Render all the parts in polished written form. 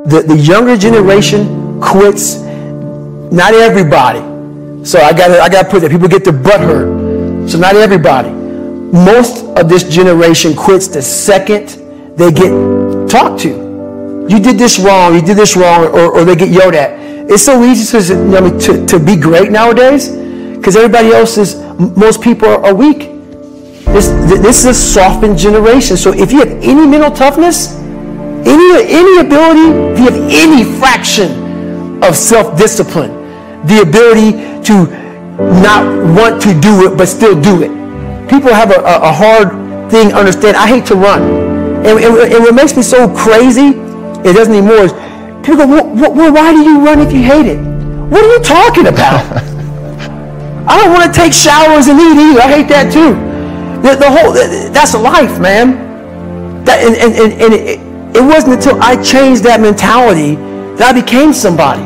The younger generation quits. Not everybody. So I gotta put that. People get their butt hurt. So not everybody. Most of this generation quits the second they get talked to. You did this wrong, or they get yelled at. It's so easy to be great nowadays because everybody else is, most people are weak. This is a softened generation. So if you have any mental toughness, any ability, if you have any fraction of self-discipline, the ability to not want to do it but still do it. People have a hard thing to understand. I hate to run. And what makes me so crazy, it doesn't anymore, is people go, well, why do you run if you hate it? What are you talking about? I don't want to take showers and eat either. I hate that too. That's life, man. It wasn't until I changed that mentality that I became somebody.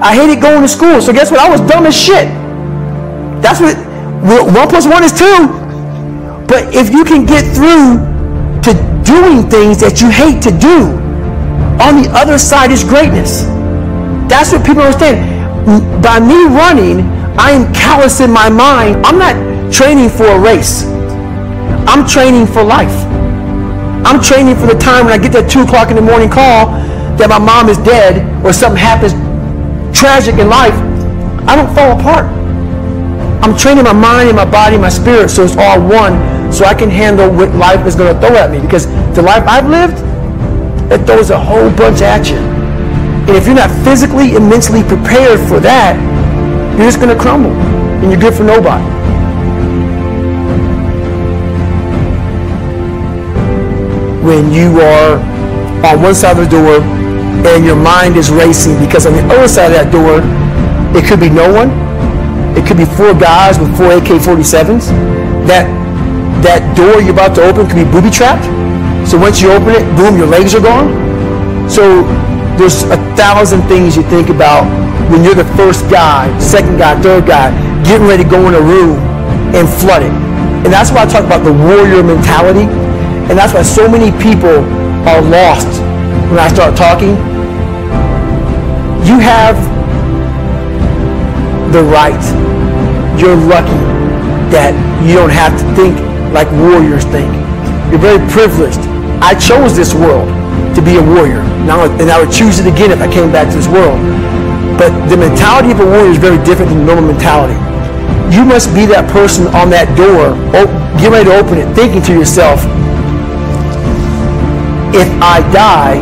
I hated going to school, so guess what? I was dumb as shit. That's what 1 + 1 is 2. But if you can get through to doing things that you hate to do, on the other side is greatness. That's what people understand. By me running, I am callous in my mind. I'm not training for a race. I'm training for life. I'm training for the time when I get that 2 o'clock in the morning call that my mom is dead or something happens tragic in life. I don't fall apart. I'm training my mind and my body and my spirit so it's all one, so I can handle what life is going to throw at me. Because the life I've lived, it throws a whole bunch at you. And if you're not physically and mentally prepared for that, you're just going to crumble and you're good for nobody. When you are on one side of the door and your mind is racing, because on the other side of that door, it could be no one. It could be 4 guys with 4 AK-47s. That door you're about to open could be booby-trapped. So once you open it, boom, your legs are gone. So there's 1,000 things you think about when you're the first guy, second guy, third guy, getting ready to go in a room and flood it. And that's why I talk about the warrior mentality. And that's why so many people are lost when I start talking. You have the right. You're lucky that you don't have to think like warriors think. You're very privileged. I chose this world to be a warrior. Now, and I would choose it again if I came back to this world. But the mentality of a warrior is very different than the normal mentality. You must be that person on that door, get ready to open it, thinking to yourself, if I die,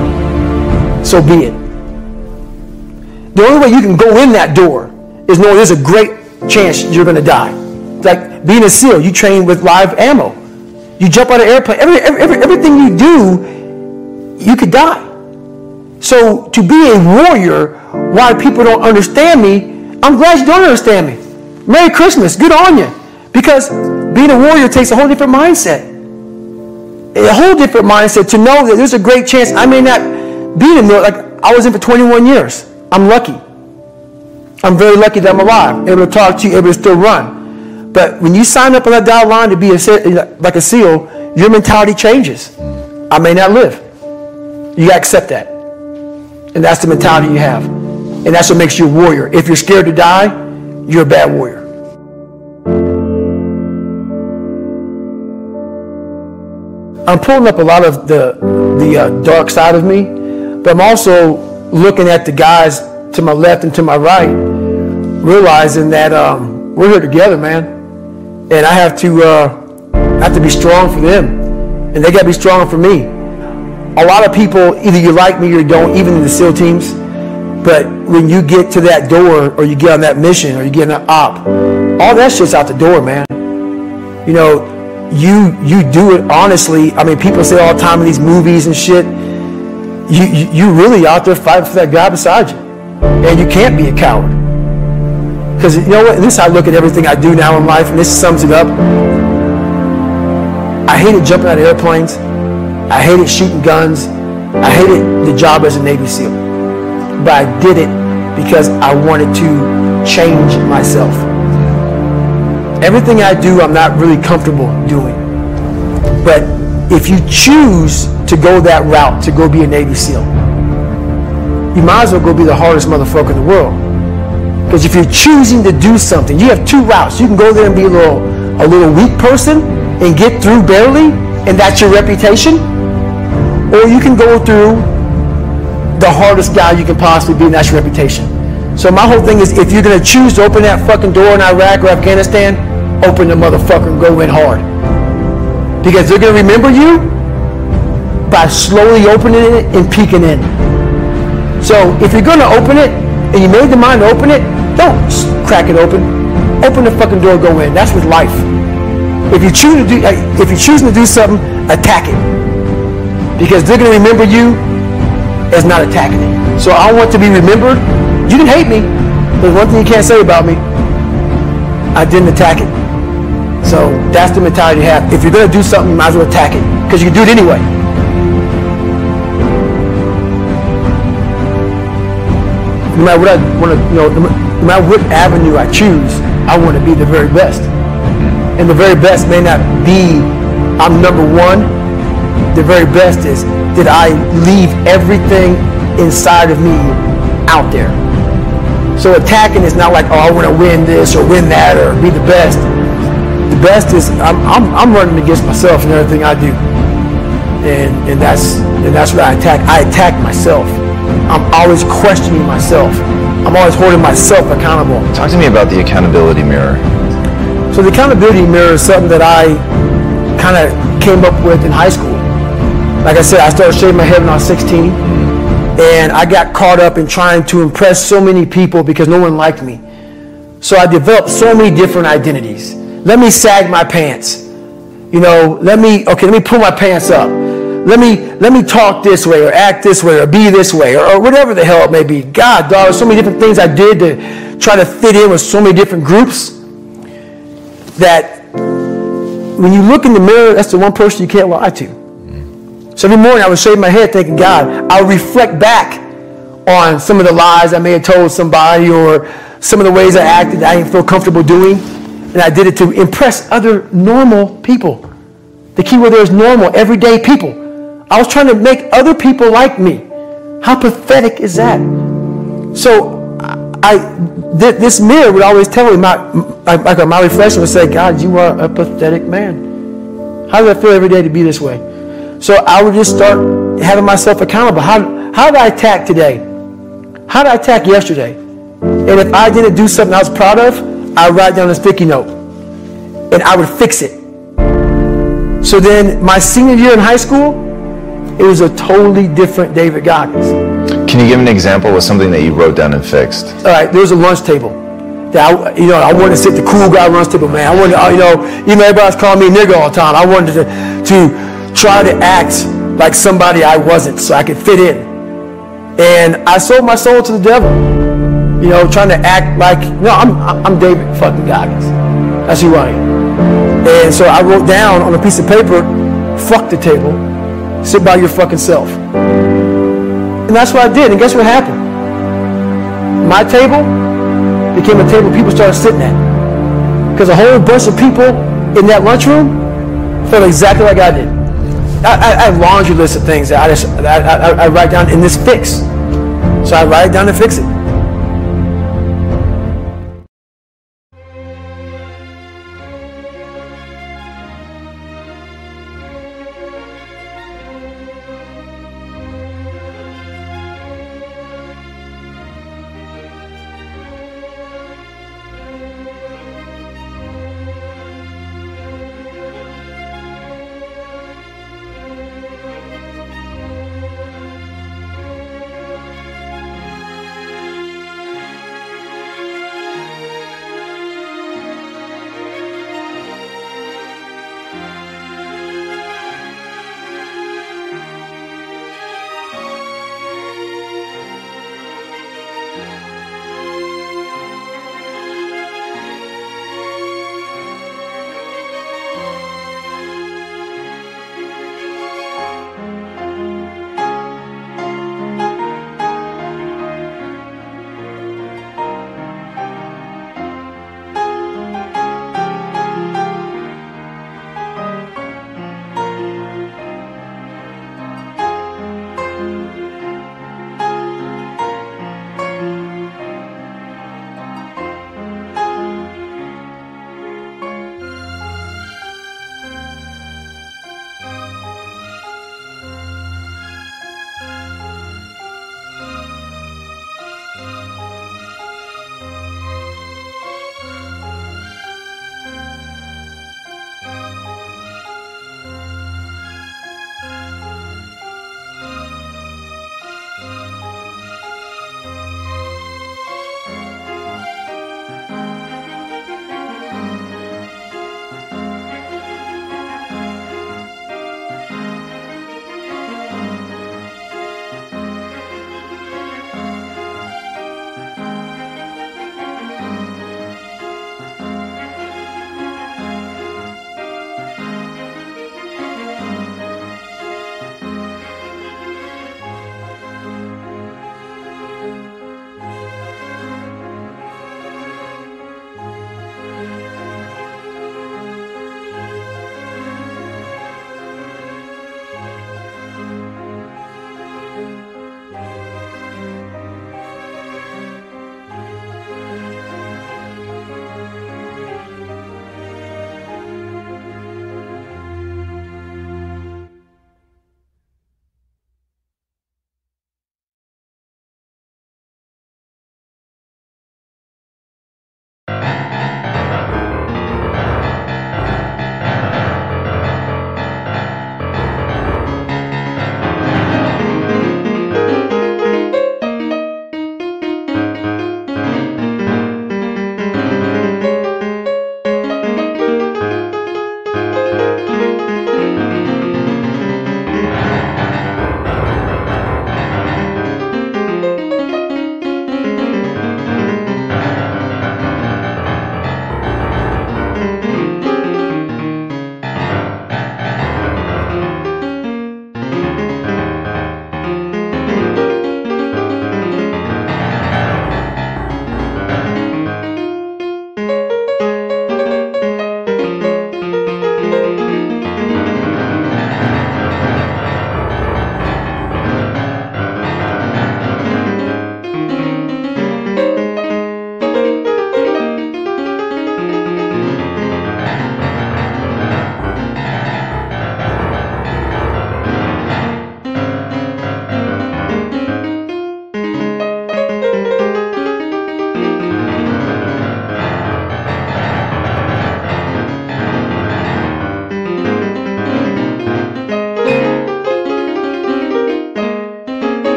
so be it. The only way you can go in that door is knowing there's a great chance you're going to die. It's like being a SEAL, you train with live ammo. You jump out of an airplane, everything you do, you could die. So to be a warrior, why people don't understand me, I'm glad you don't understand me. Merry Christmas, good on you. Because being a warrior takes a whole different mindset. A whole different mindset to know that there's a great chance I may not be in the military. Like I was in for 21 years. I'm lucky. I'm very lucky that I'm alive, able to talk to you, able to still run. But when you sign up on that dotted line to be like a SEAL, your mentality changes. I may not live. You got to accept that. And that's the mentality you have. And that's what makes you a warrior. If you're scared to die, you're a bad warrior. I'm pulling up a lot of the dark side of me, but I'm also looking at the guys to my left and to my right, realizing that we're here together, man. And I have to be strong for them, and they got to be strong for me. A lot of people, either you like me or you don't, even in the SEAL teams, but when you get to that door or you get on that mission or you get on that op, all that shit's out the door, man. You know, you do it honestly. I mean, people say all the time in these movies and shit, you really out there fighting for that guy beside you. And you can't be a coward. Because you know what? And this is how I look at everything I do now in life, and this sums it up. I hated jumping out of airplanes. I hated shooting guns. I hated the job as a Navy SEAL. But I did it because I wanted to change myself. Everything I do, I'm not really comfortable doing. But if you choose to go that route, to go be a Navy SEAL, you might as well go be the hardest motherfucker in the world. Because if you're choosing to do something, you have two routes. You can go there and be a little weak person and get through barely, and that's your reputation. Or you can go through the hardest guy you can possibly be, and that's your reputation. So my whole thing is, if you're going to choose to open that fucking door in Iraq or Afghanistan, open the motherfucker and go in hard. Because they're going to remember you by slowly opening it and peeking in. So if you're going to open it, and you made the mind to open it, don't crack it open. Open the fucking door, go in. That's with life. If you're choosing to do something, attack it. Because they're going to remember you as not attacking it. So I want to be remembered. You can hate me. There's one thing you can't say about me. I didn't attack it. So that's the mentality you have. If you're going to do something, you might as well attack it. Because you can do it anyway. No matter what I want to, no matter what avenue I choose, I want to be the very best. And the very best may not be I'm number one. The very best is, did I leave everything inside of me out there? So attacking is not like, oh, I want to win this or win that or be the best. The best is I'm running against myself in everything I do, and that's what I attack. I attack myself. I'm always questioning myself. I'm always holding myself accountable. Talk to me about the accountability mirror. So the accountability mirror is something that I kind of came up with in high school. Like I said, I started shaving my head when I was 16, and I got caught up in trying to impress so many people because no one liked me. So I developed so many different identities. Let me sag my pants. Let me pull my pants up. Let me talk this way or act this way or be this way or whatever the hell it may be. God, dog, there's so many different things I did to try to fit in with so many different groups that when you look in the mirror, that's the one person you can't lie to. So every morning I would shave my head thinking, God, I'll reflect back on some of the lies I may have told somebody or some of the ways I acted that I didn't feel comfortable doing. And I did it to impress other normal people. The key word there is normal, everyday people. I was trying to make other people like me. How pathetic is that? So this mirror would always tell me, my reflection would say, God, you are a pathetic man. How do I feel every day to be this way? So I would just start having myself accountable. How did I attack today? How did I attack yesterday? And if I didn't do something I was proud of, I would write down a sticky note and I would fix it. So then my senior year in high school, it was a totally different David Goggins. Can you give an example of something that you wrote down and fixed? All right, there was a lunch table. That I wanted to sit the cool guy lunch table, man. I wanted to, even everybody's calling me nigga all the time. I wanted to try to act like somebody I wasn't so I could fit in. And I sold my soul to the devil. Trying to act like, no, I'm David fucking Goggins. That's who I am. And so I wrote down on a piece of paper, fuck the table, sit by your fucking self. And that's what I did. And guess what happened? My table became a table people started sitting at. Because a whole bunch of people in that lunchroom felt exactly like I did. I have a laundry list of things that I write down in this fix. So I write it down and fix it.